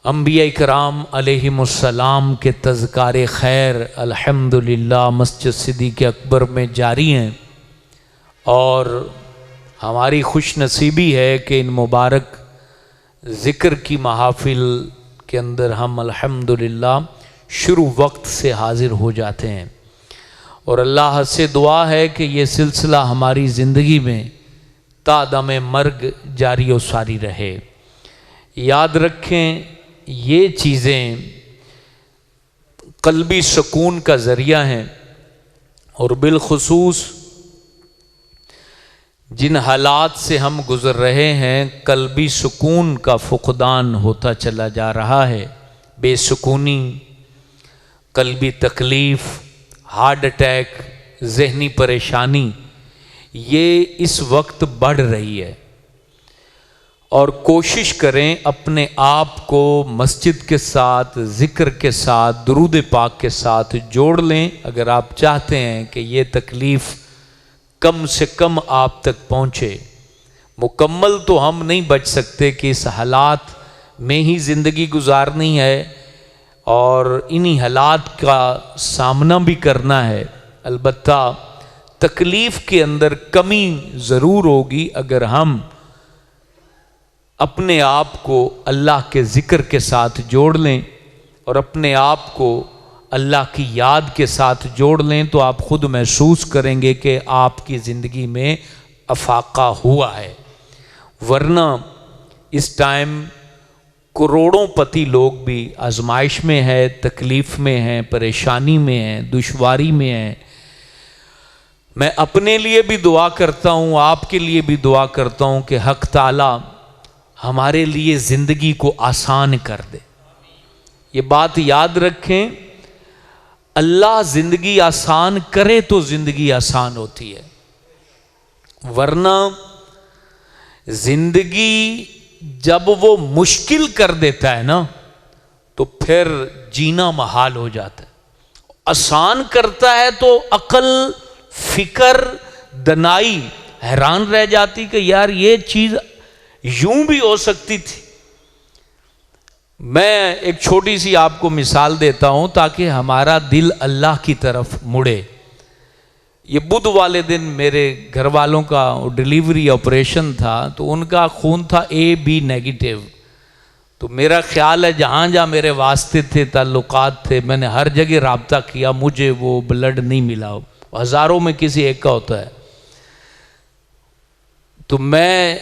انبیاء کرام علیہم السلام کے تذکار خیر الحمدللہ مسجد صدیق اکبر میں جاری ہیں، اور ہماری خوش نصیبی ہے کہ ان مبارک ذکر کی محافل کے اندر ہم الحمدللہ شروع وقت سے حاضر ہو جاتے ہیں، اور اللہ سے دعا ہے کہ یہ سلسلہ ہماری زندگی میں تا دم مرگ جاری و ساری رہے۔ یاد رکھیں یہ چیزیں قلبی سکون کا ذریعہ ہیں، اور بالخصوص جن حالات سے ہم گزر رہے ہیں قلبی سکون کا فقدان ہوتا چلا جا رہا ہے، بے سکونی، قلبی تکلیف، ہارٹ اٹیک، ذہنی پریشانی یہ اس وقت بڑھ رہی ہے، اور کوشش کریں اپنے آپ کو مسجد کے ساتھ، ذکر کے ساتھ، درود پاک کے ساتھ جوڑ لیں اگر آپ چاہتے ہیں کہ یہ تکلیف کم سے کم آپ تک پہنچے۔ مکمل تو ہم نہیں بچ سکتے کہ اس حالات میں ہی زندگی گزارنی ہے اور انہی حالات کا سامنا بھی کرنا ہے، البتہ تکلیف کے اندر کمی ضرور ہوگی اگر ہم اپنے آپ کو اللہ کے ذکر کے ساتھ جوڑ لیں اور اپنے آپ کو اللہ کی یاد کے ساتھ جوڑ لیں، تو آپ خود محسوس کریں گے کہ آپ کی زندگی میں افاقہ ہوا ہے۔ ورنہ اس ٹائم کروڑوں پتی لوگ بھی آزمائش میں ہیں، تکلیف میں ہیں، پریشانی میں ہیں، دشواری میں ہیں۔ میں اپنے لیے بھی دعا کرتا ہوں، آپ کے لیے بھی دعا کرتا ہوں کہ حق تعالی ہمارے لیے زندگی کو آسان کر دے۔ یہ بات یاد رکھیں، اللہ زندگی آسان کرے تو زندگی آسان ہوتی ہے، ورنہ زندگی جب وہ مشکل کر دیتا ہے نا تو پھر جینا محال ہو جاتا ہے۔ آسان کرتا ہے تو عقل، فکر، دنائی حیران رہ جاتی کہ یار یہ چیز یوں بھی ہو سکتی تھی۔ میں ایک چھوٹی سی آپ کو مثال دیتا ہوں تاکہ ہمارا دل اللہ کی طرف مڑے۔ یہ بدھ والے دن میرے گھر والوں کا ڈیلیوری آپریشن تھا، تو ان کا خون تھا AB نیگیٹو، تو میرا خیال ہے جہاں جہاں میرے واسطے تھے، تعلقات تھے، میں نے ہر جگہ رابطہ کیا، مجھے وہ بلڈ نہیں ملا، ہزاروں میں کسی ایک کا ہوتا ہے۔ تو میں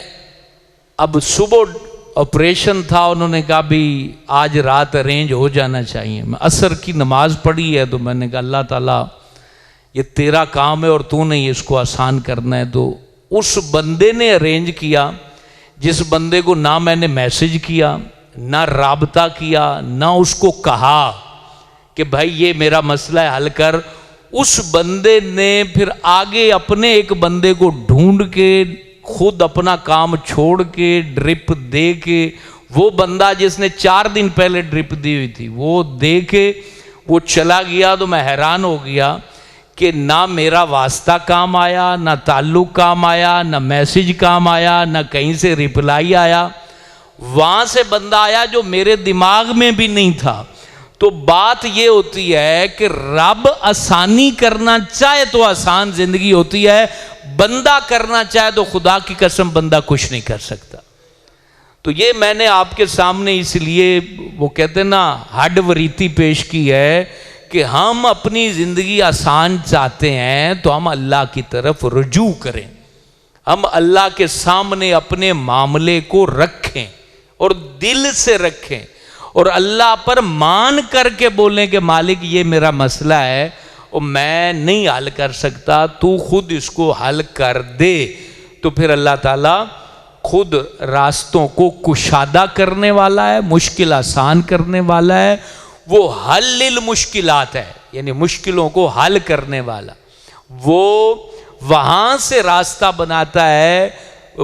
اب صبح آپریشن تھا، انہوں نے کہا بھی آج رات ارینج ہو جانا چاہیے۔ میں عصر کی نماز پڑھی ہے تو میں نے کہا اللہ تعالیٰ یہ تیرا کام ہے اور تو نے اس کو آسان کرنا ہے۔ تو اس بندے نے ارینج کیا جس بندے کو نہ میں نے میسج کیا، نہ رابطہ کیا، نہ اس کو کہا کہ بھائی یہ میرا مسئلہ ہے حل کر۔ اس بندے نے پھر آگے اپنے ایک بندے کو ڈھونڈ کے خود اپنا کام چھوڑ کے ڈرپ دے کے، وہ بندہ جس نے 4 دن پہلے ڈرپ دی ہوئی تھی وہ دے کے وہ چلا گیا۔ تو میں حیران ہو گیا کہ نہ میرا واسطہ کام آیا، نہ تعلق کام آیا، نہ میسج کام آیا، نہ کہیں سے ریپلائی آیا۔ وہاں سے بندہ آیا جو میرے دماغ میں بھی نہیں تھا۔ تو بات یہ ہوتی ہے کہ رب آسانی کرنا چاہے تو آسان زندگی ہوتی ہے، بندہ کرنا چاہے تو خدا کی قسم بندہ کچھ نہیں کر سکتا۔ تو یہ میں نے آپ کے سامنے اس لیے وہ کہتے ہیں نا ہڈ وریتی پیش کی ہے کہ ہم اپنی زندگی آسان چاہتے ہیں تو ہم اللہ کی طرف رجوع کریں، ہم اللہ کے سامنے اپنے معاملے کو رکھیں اور دل سے رکھیں، اور اللہ پر مان کر کے بولیں کہ مالک یہ میرا مسئلہ ہے اور میں نہیں حل کر سکتا، تو خود اس کو حل کر دے۔ تو پھر اللہ تعالیٰ خود راستوں کو کشادہ کرنے والا ہے، مشکل آسان کرنے والا ہے، وہ حل المشکلات ہے، یعنی مشکلوں کو حل کرنے والا، وہ وہاں سے راستہ بناتا ہے۔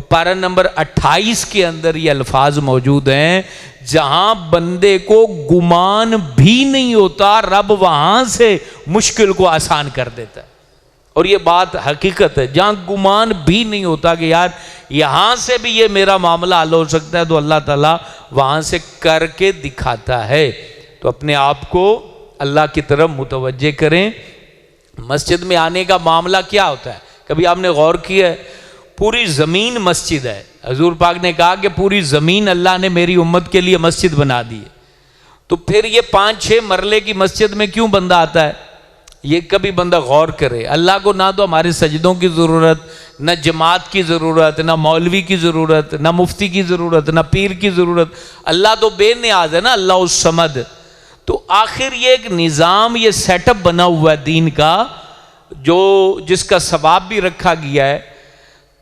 پارہ نمبر 28 کے اندر یہ الفاظ موجود ہیں، جہاں بندے کو گمان بھی نہیں ہوتا رب وہاں سے مشکل کو آسان کر دیتا ہے۔ اور یہ بات حقیقت ہے، جہاں گمان بھی نہیں ہوتا کہ یار یہاں سے بھی یہ میرا معاملہ حل ہو سکتا ہے، تو اللہ تعالیٰ وہاں سے کر کے دکھاتا ہے۔ تو اپنے آپ کو اللہ کی طرف متوجہ کریں۔ مسجد میں آنے کا معاملہ کیا ہوتا ہے؟ کبھی آپ نے غور کیا ہے؟ پوری زمین مسجد ہے۔ حضور پاک نے کہا کہ پوری زمین اللہ نے میری امت کے لیے مسجد بنا دی ہے، تو پھر یہ 5-6 مرلے کی مسجد میں کیوں بندہ آتا ہے؟ یہ کبھی بندہ غور کرے۔ اللہ کو نہ تو ہمارے سجدوں کی ضرورت، نہ جماعت کی ضرورت، نہ مولوی کی ضرورت، نہ مفتی کی ضرورت، نہ پیر کی ضرورت۔ اللہ تو بے نیاز ہے نا، اللہ الصمد۔ تو آخر یہ ایک نظام، یہ سیٹ اپ بنا ہوا ہے دین کا، جو جس کا ثواب بھی رکھا گیا ہے،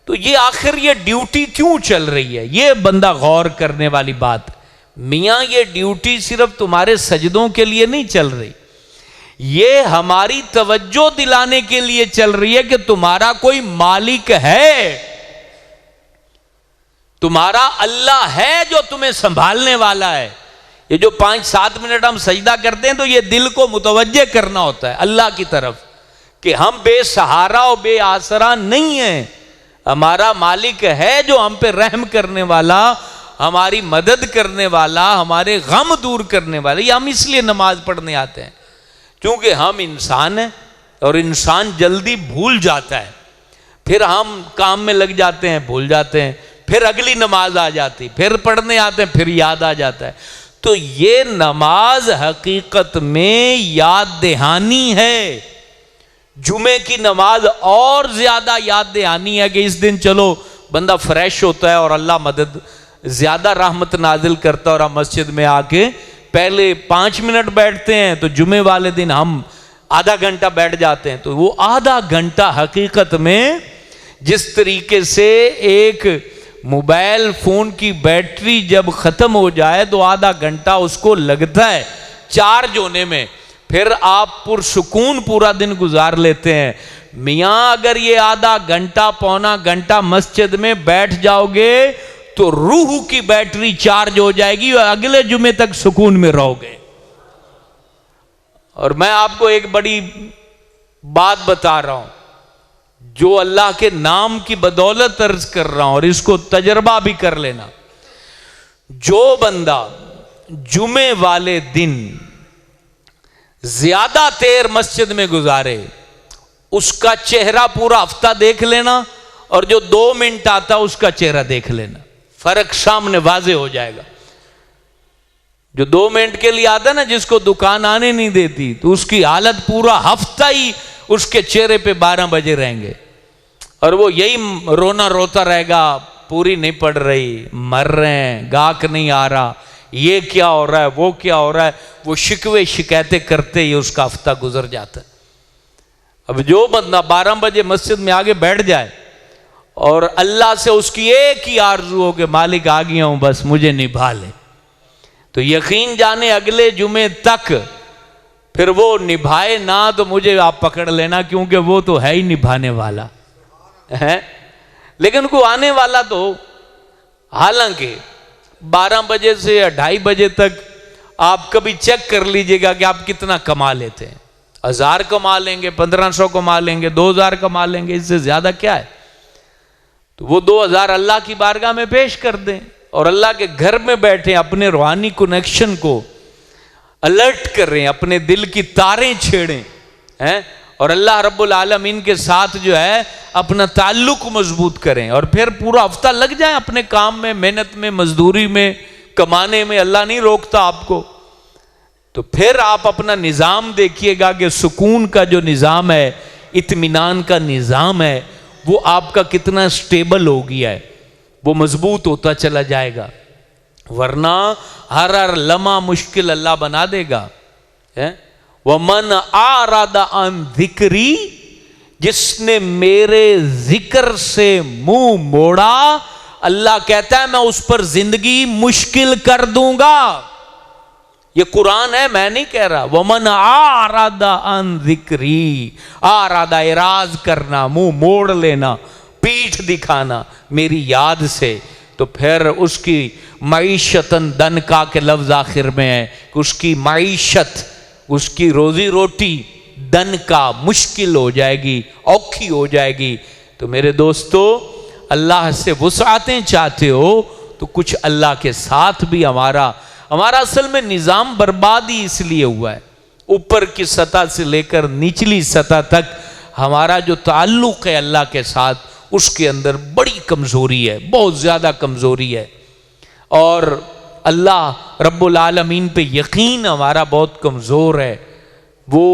تو یہ آخر یہ ڈیوٹی کیوں چل رہی ہے؟ یہ بندہ غور کرنے والی بات۔ میاں یہ ڈیوٹی صرف تمہارے سجدوں کے لیے نہیں چل رہی، یہ ہماری توجہ دلانے کے لیے چل رہی ہے کہ تمہارا کوئی مالک ہے، تمہارا اللہ ہے جو تمہیں سنبھالنے والا ہے۔ یہ جو 5-7 منٹ ہم سجدہ کرتے ہیں تو یہ دل کو متوجہ کرنا ہوتا ہے اللہ کی طرف کہ ہم بے سہارا اور بے آسرا نہیں ہیں، ہمارا مالک ہے جو ہم پہ رحم کرنے والا، ہماری مدد کرنے والا، ہمارے غم دور کرنے والا۔ یہ ہم اس لیے نماز پڑھنے آتے ہیں کیونکہ ہم انسان ہیں اور انسان جلدی بھول جاتا ہے، پھر ہم کام میں لگ جاتے ہیں، بھول جاتے ہیں، پھر اگلی نماز آ جاتی، پھر پڑھنے آتے ہیں، پھر یاد آ جاتا ہے۔ تو یہ نماز حقیقت میں یاد دہانی ہے۔ جمعے کی نماز اور زیادہ یاد دہانی ہے کہ اس دن چلو بندہ فریش ہوتا ہے اور اللہ مدد زیادہ رحمت نازل کرتا ہے، اور ہم مسجد میں آ کے پہلے 5 منٹ بیٹھتے ہیں تو جمعے والے دن ہم آدھا گھنٹہ بیٹھ جاتے ہیں۔ تو وہ آدھا گھنٹہ حقیقت میں جس طریقے سے ایک موبائل فون کی بیٹری جب ختم ہو جائے تو آدھا گھنٹہ اس کو لگتا ہے چارج ہونے میں، پھر آپ پرسکون پورا دن گزار لیتے ہیں۔ میاں اگر یہ آدھا گھنٹہ پونا گھنٹہ مسجد میں بیٹھ جاؤ گے تو روح کی بیٹری چارج ہو جائے گی اور اگلے جمعے تک سکون میں رہو گے۔ اور میں آپ کو ایک بڑی بات بتا رہا ہوں جو اللہ کے نام کی بدولت عرض کر رہا ہوں، اور اس کو تجربہ بھی کر لینا۔ جو بندہ جمعے والے دن زیادہ دیر مسجد میں گزارے اس کا چہرہ پورا ہفتہ دیکھ لینا، اور جو 2 منٹ آتا اس کا چہرہ دیکھ لینا، فرق سامنے واضح ہو جائے گا۔ جو 2 منٹ کے لیے آتا نا، جس کو دکان آنے نہیں دیتی، تو اس کی حالت پورا ہفتہ ہی اس کے چہرے پہ 12 بجے رہیں گے، اور وہ یہی رونا روتا رہے گا، پوری نہیں پڑ رہی، مر رہے ہیں، گاہک نہیں آ رہا، یہ کیا ہو رہا ہے، وہ کیا ہو رہا ہے، وہ شکوے شکایتیں کرتے ہی اس کا ہفتہ گزر جاتا ہے۔ اب جو بندہ 12 بجے مسجد میں آگے بیٹھ جائے اور اللہ سے اس کی ایک ہی آرزو ہو کہ مالک آ گیا ہوں، بس مجھے نبھا لے، تو یقین جانے اگلے جمعے تک پھر وہ نبھائے نہ تو مجھے آپ پکڑ لینا، کیونکہ وہ تو ہے ہی نبھانے والا ہے۔ لیکن کوئی آنے والا تو، حالانکہ 12 بجے سے 2:30 بجے تک آپ کبھی چیک کر لیجئے گا کہ آپ کتنا کما لیتے ہیں۔ 1000 کما لیں گے، 1500 کما لیں گے، 2000 کما لیں گے، اس سے زیادہ کیا ہے؟ تو وہ 2000 اللہ کی بارگاہ میں پیش کر دیں اور اللہ کے گھر میں بیٹھیں، اپنے روحانی کنیکشن کو الرٹ کریں، اپنے دل کی تاریں چھیڑیں، اور اللہ رب العالمین کے ساتھ جو ہے اپنا تعلق مضبوط کریں، اور پھر پورا ہفتہ لگ جائیں اپنے کام میں، محنت میں، مزدوری میں، کمانے میں، اللہ نہیں روکتا آپ کو۔ تو پھر آپ اپنا نظام دیکھیے گا کہ سکون کا جو نظام ہے، اطمینان کا نظام ہے، وہ آپ کا کتنا سٹیبل ہو گیا ہے، وہ مضبوط ہوتا چلا جائے گا، ورنہ ہر لمحہ مشکل اللہ بنا دے گا۔ وَمَنْ أَعْرَضَ عَنْ ذِكْرِي، جس نے میرے ذکر سے منہ موڑا، اللہ کہتا ہے میں اس پر زندگی مشکل کر دوں گا۔ یہ قرآن ہے، میں نہیں کہہ رہا۔ وَمَنْ أَعْرَضَ عَنْ ذِكْرِي، اعراض اعراض کرنا، منہ موڑ لینا، پیٹھ دکھانا میری یاد سے، تو پھر اس کی معیشتاً دنکا کے لفظ آخر میں ہے کہ اس کی معیشت، اس کی روزی روٹی دن کا مشکل ہو جائے گی، اوکھی ہو جائے گی۔ تو میرے دوستو، اللہ سے وسعتیں چاہتے ہو تو کچھ اللہ کے ساتھ بھی ہمارا اصل میں نظام برباد ہی اس لیے ہوا ہے۔ اوپر کی سطح سے لے کر نچلی سطح تک ہمارا جو تعلق ہے اللہ کے ساتھ، اس کے اندر بڑی کمزوری ہے، بہت زیادہ کمزوری ہے، اور اللہ رب العالمین پہ یقین ہمارا بہت کمزور ہے۔ وہ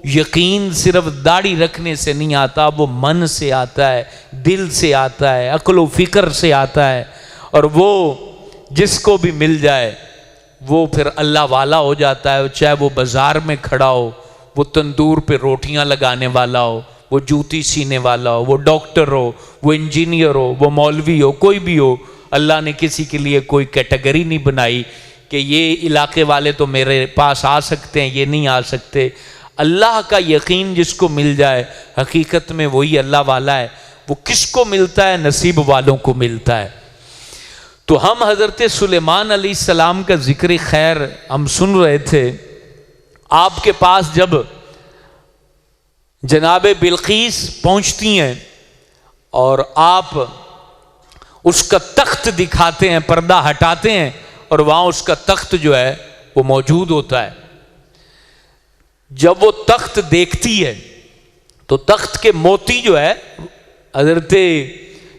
یقین صرف داڑھی رکھنے سے نہیں آتا، وہ من سے آتا ہے، دل سے آتا ہے، عقل و فکر سے آتا ہے، اور وہ جس کو بھی مل جائے وہ پھر اللہ والا ہو جاتا ہے، چاہے وہ بازار میں کھڑا ہو، وہ تندور پہ روٹیاں لگانے والا ہو، وہ جوتی سینے والا ہو، وہ ڈاکٹر ہو، وہ انجینئر ہو، وہ مولوی ہو، کوئی بھی ہو۔ اللہ نے کسی کے لیے کوئی کیٹیگری نہیں بنائی کہ یہ علاقے والے تو میرے پاس آ سکتے ہیں، یہ نہیں آ سکتے۔ اللہ کا یقین جس کو مل جائے حقیقت میں وہی اللہ والا ہے۔ وہ کس کو ملتا ہے؟ نصیب والوں کو ملتا ہے۔ تو ہم حضرت سلیمان علیہ السلام کا ذکر خیر ہم سن رہے تھے۔ آپ کے پاس جب جناب بلقیس پہنچتی ہیں اور آپ اس کا تخت دکھاتے ہیں، پردہ ہٹاتے ہیں، اور وہاں اس کا تخت جو ہے وہ موجود ہوتا ہے۔ جب وہ تخت دیکھتی ہے تو تخت کے موتی جو ہے حضرت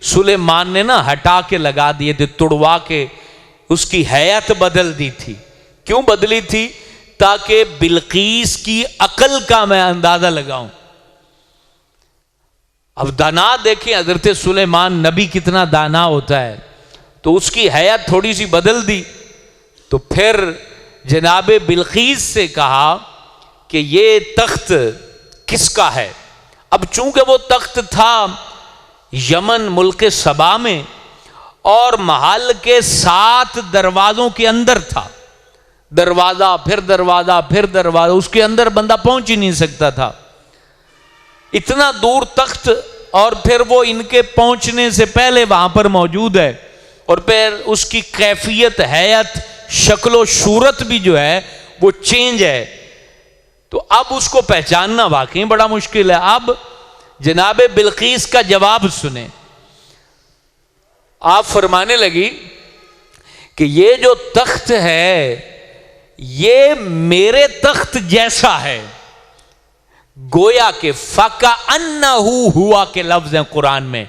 سلیمان نے نا ہٹا کے لگا دیے تھے، توڑوا کے اس کی حیت بدل دی تھی۔ کیوں بدلی تھی؟ تاکہ بلقیس کی عقل کا میں اندازہ لگاؤں۔ اب دانا دیکھیں حضرت سلیمان نبی کتنا دانا ہوتا ہے، تو اس کی حیت تھوڑی سی بدل دی۔ تو پھر جناب بلقیس سے کہا کہ یہ تخت کس کا ہے؟ اب چونکہ وہ تخت تھا یمن ملک سبا میں، اور محل کے 7 دروازوں کے اندر تھا، دروازہ پھر دروازہ پھر دروازہ، اس کے اندر بندہ پہنچ ہی نہیں سکتا تھا، اتنا دور تخت، اور پھر وہ ان کے پہنچنے سے پہلے وہاں پر موجود ہے، اور پھر اس کی کیفیت، حیت، شکل و صورت بھی جو ہے وہ چینج ہے۔ تو اب اس کو پہچاننا واقعی بڑا مشکل ہے۔ اب جناب بلقیس کا جواب سنیں۔ آپ فرمانے لگی کہ یہ جو تخت ہے یہ میرے تخت جیسا ہے، گویا کہ فَكَأَنَّهُ ہوا کے لفظ ہیں قرآن میں،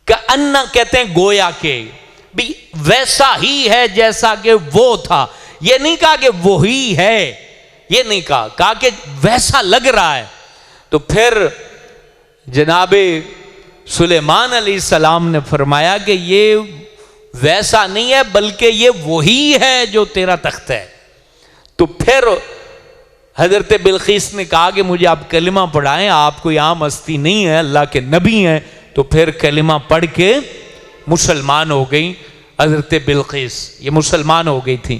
کأنہ کہتے ہیں گویا کہ، بھی ویسا ہی ہے جیسا کہ وہ تھا۔ یہ نہیں کہا کہ وہی ہے، یہ نہیں کہا کہ ویسا لگ رہا ہے۔ تو پھر جناب سلیمان علیہ السلام نے فرمایا کہ یہ ویسا نہیں ہے بلکہ یہ وہی ہے جو تیرا تخت ہے۔ تو پھر حضرت بلقیس نے کہا کہ مجھے آپ کلمہ پڑھائیں، آپ کوئی عام ہستی نہیں ہے، اللہ کے نبی ہیں۔ تو پھر کلمہ پڑھ کے مسلمان ہو گئی حضرت بلقیس، یہ مسلمان ہو گئی تھی۔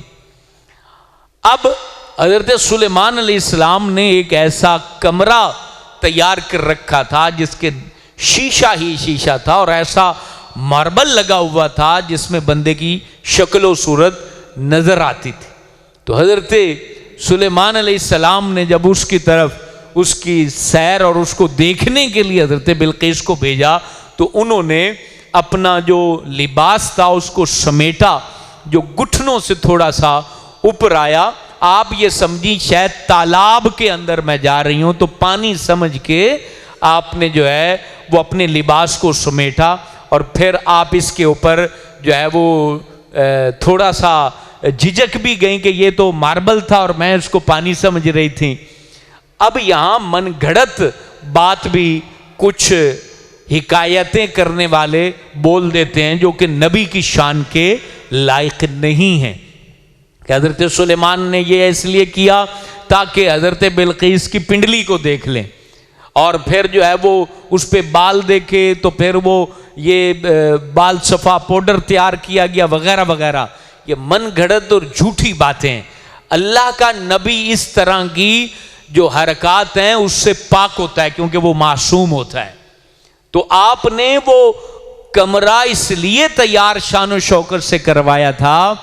اب حضرت سلیمان علیہ السلام نے ایک ایسا کمرہ تیار کر رکھا تھا جس کے شیشہ ہی شیشہ تھا، اور ایسا ماربل لگا ہوا تھا جس میں بندے کی شکل و صورت نظر آتی تھی۔ تو حضرت سلیمان علیہ السلام نے جب اس کی طرف اس کی سیر اور اس کو دیکھنے کے لیے حضرت بلقیس کو بھیجا، تو انہوں نے اپنا جو لباس تھا اس کو سمیٹا، جو گھٹنوں سے تھوڑا سا اوپر آیا۔ آپ یہ سمجھی شاید تالاب کے اندر میں جا رہی ہوں، تو پانی سمجھ کے آپ نے جو ہے وہ اپنے لباس کو سمیٹا، اور پھر آپ اس کے اوپر جو ہے وہ تھوڑا سا جھجک بھی گئیں کہ یہ تو ماربل تھا اور میں اس کو پانی سمجھ رہی تھی۔ اب یہاں من گھڑت بات بھی کچھ حکایتیں کرنے والے بول دیتے ہیں جو کہ نبی کی شان کے لائق نہیں ہیں، کہ حضرت سلیمان نے یہ اس لیے کیا تاکہ حضرت بلقیس کی پنڈلی کو دیکھ لیں، اور پھر جو ہے وہ اس پہ بال دیکھے، تو پھر وہ یہ بال صفا پاؤڈر تیار کیا گیا وغیرہ وغیرہ۔ یہ من گھڑت اور جھوٹی باتیں۔ اللہ کا نبی اس طرح کی جو حرکات ہیں اس سے پاک ہوتا ہے، کیونکہ وہ معصوم ہوتا ہے۔ تو آپ نے وہ کمرہ اس لیے تیار شان و شوکت سے کروایا تھا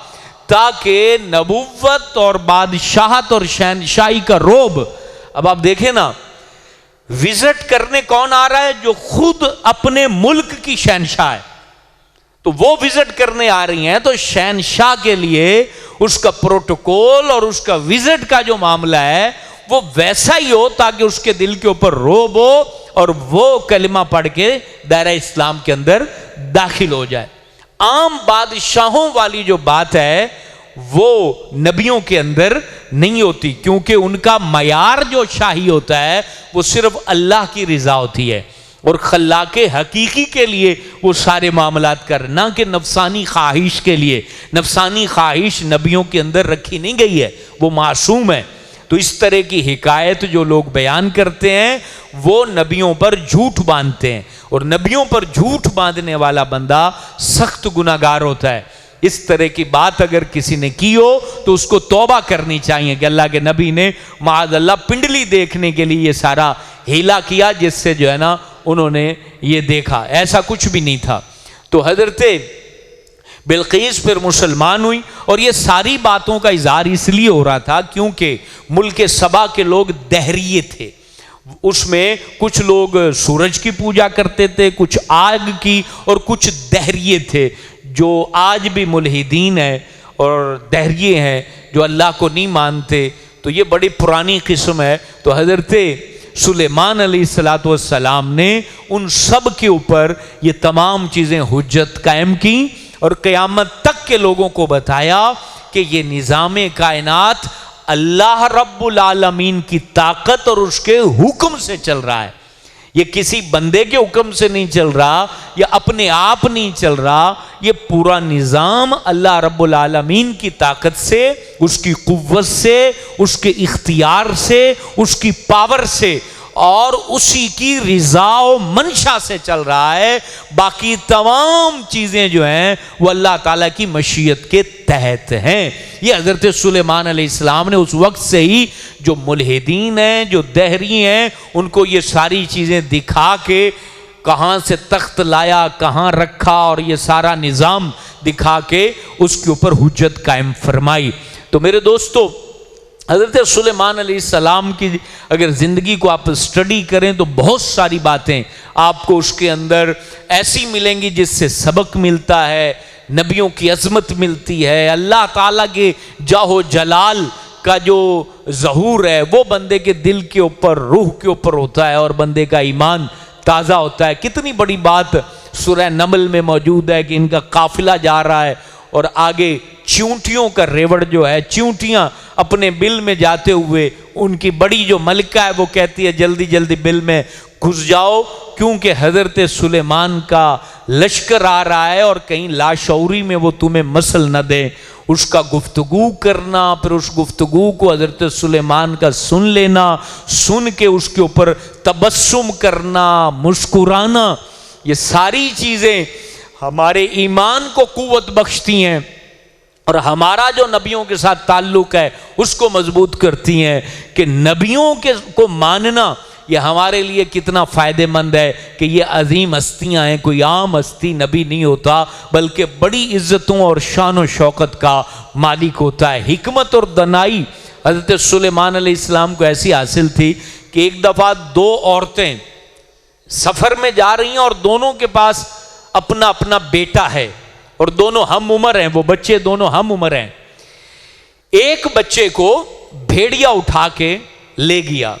تاکہ نبوت اور بادشاہت اور شہنشاہی کا روب اب آپ دیکھیں نا، وزٹ کرنے کون آ رہا ہے؟ جو خود اپنے ملک کی شہنشاہ ہے، تو وہ وزٹ کرنے آ رہی ہیں، تو شہنشاہ کے لیے اس کا پروٹوکول اور اس کا وزٹ کا جو معاملہ ہے وہ ویسا ہی ہو تاکہ اس کے دل کے اوپر روب ہو اور وہ کلمہ پڑھ کے دائرہ اسلام کے اندر داخل ہو جائے۔ عام بادشاہوں والی جو بات ہے وہ نبیوں کے اندر نہیں ہوتی، کیونکہ ان کا معیار جو شاہی ہوتا ہے وہ صرف اللہ کی رضا ہوتی ہے، اور خلاق حقیقی کے لیے وہ سارے معاملات کرنا کہ نفسانی خواہش کے لیے۔ نفسانی خواہش نبیوں کے اندر رکھی نہیں گئی ہے، وہ معصوم ہے۔ تو اس طرح کی حکایت جو لوگ بیان کرتے ہیں وہ نبیوں پر جھوٹ باندھتے ہیں، اور نبیوں پر جھوٹ باندھنے والا بندہ سخت گناہگار ہوتا ہے۔ اس طرح کی بات اگر کسی نے کی ہو تو اس کو توبہ کرنی چاہیے کہ اللہ کے نبی نے معاذ اللہ پنڈلی دیکھنے کے لیے یہ سارا ہیلا کیا، جس سے جو ہے نا انہوں نے یہ دیکھا، ایسا کچھ بھی نہیں تھا۔ تو حضرت بلقیس پھر مسلمان ہوئی، اور یہ ساری باتوں کا اظہار اس لیے ہو رہا تھا کیونکہ ملک سبا کے لوگ دہریے تھے، اس میں کچھ لوگ سورج کی پوجا کرتے تھے، کچھ آگ کی، اور کچھ دہریے تھے جو آج بھی ملحدین ہیں اور دہریے ہیں جو اللہ کو نہیں مانتے۔ تو یہ بڑی پرانی قسم ہے۔ تو حضرت سلیمان علیہ السلام نے ان سب کے اوپر یہ تمام چیزیں حجت قائم کی، اور قیامت تک کے لوگوں کو بتایا کہ یہ نظام کائنات اللہ رب العالمین کی طاقت اور اس کے حکم سے چل رہا ہے، یہ کسی بندے کے حکم سے نہیں چل رہا، یہ اپنے آپ نہیں چل رہا، یہ پورا نظام اللہ رب العالمین کی طاقت سے، اس کی قوت سے، اس کے اختیار سے، اس کی پاور سے، اور اسی کی رضا و منشا سے چل رہا ہے۔ باقی تمام چیزیں جو ہیں وہ اللہ تعالیٰ کی مشیت کے تحت ہیں۔ یہ حضرت سلیمان علیہ السلام نے اس وقت سے ہی جو ملحدین ہیں، جو دہری ہیں، ان کو یہ ساری چیزیں دکھا کے کہاں سے تخت لایا، کہاں رکھا، اور یہ سارا نظام دکھا کے اس کے اوپر حجت قائم فرمائی۔ تو میرے دوستو، حضرت سلیمان علیہ السلام کی اگر زندگی کو آپ اسٹڈی کریں تو بہت ساری باتیں آپ کو اس کے اندر ایسی ملیں گی جس سے سبق ملتا ہے، نبیوں کی عظمت ملتی ہے، اللہ تعالیٰ کے جاہ و جلال کا جو ظہور ہے وہ بندے کے دل کے اوپر، روح کے اوپر ہوتا ہے، اور بندے کا ایمان تازہ ہوتا ہے۔ کتنی بڑی بات سورہ نمل میں موجود ہے کہ ان کا قافلہ جا رہا ہے، اور آگے چیونٹیوں کا ریوڑ جو ہے، چیونٹیاں اپنے بل میں جاتے ہوئے، ان کی بڑی جو ملکہ ہے وہ کہتی ہے جلدی جلدی بل میں گھس جاؤ، کیونکہ حضرت سلیمان کا لشکر آ رہا ہے، اور کہیں لاشعوری میں وہ تمہیں مسل نہ دیں۔ اس کا گفتگو کرنا، پھر اس گفتگو کو حضرت سلیمان کا سن لینا، سن کے اس کے اوپر تبسم کرنا، مسکرانا، یہ ساری چیزیں ہمارے ایمان کو قوت بخشتی ہیں، اور ہمارا جو نبیوں کے ساتھ تعلق ہے اس کو مضبوط کرتی ہیں کہ نبیوں کو ماننا یہ ہمارے لیے کتنا فائدہ مند ہے کہ یہ عظیم ہستیاں ہیں، کوئی عام ہستی نبی نہیں ہوتا بلکہ بڑی عزتوں اور شان و شوکت کا مالک ہوتا ہے۔ حکمت اور دانائی حضرت سلیمان علیہ السلام کو ایسی حاصل تھی کہ ایک دفعہ دو عورتیں سفر میں جا رہی ہیں، اور دونوں کے پاس اپنا اپنا بیٹا ہے، اور دونوں ہم عمر ہیں، وہ بچے دونوں ہم عمر ہیں۔ ایک بچے کو بھیڑیا اٹھا کے لے گیا۔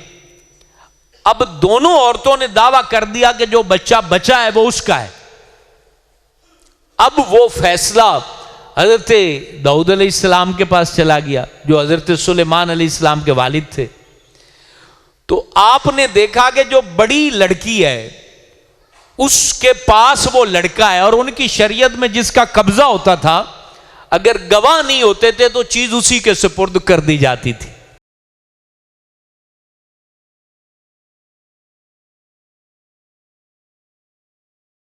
اب دونوں عورتوں نے دعویٰ کر دیا کہ جو بچہ بچا ہے وہ اس کا ہے۔ اب وہ فیصلہ حضرت داؤد علیہ السلام کے پاس چلا گیا جو حضرت سلیمان علیہ السلام کے والد تھے۔ تو آپ نے دیکھا کہ جو بڑی لڑکی ہے اس کے پاس وہ لڑکا ہے، اور ان کی شریعت میں جس کا قبضہ ہوتا تھا اگر گواہ نہیں ہوتے تھے تو چیز اسی کے سپرد کر دی جاتی تھی۔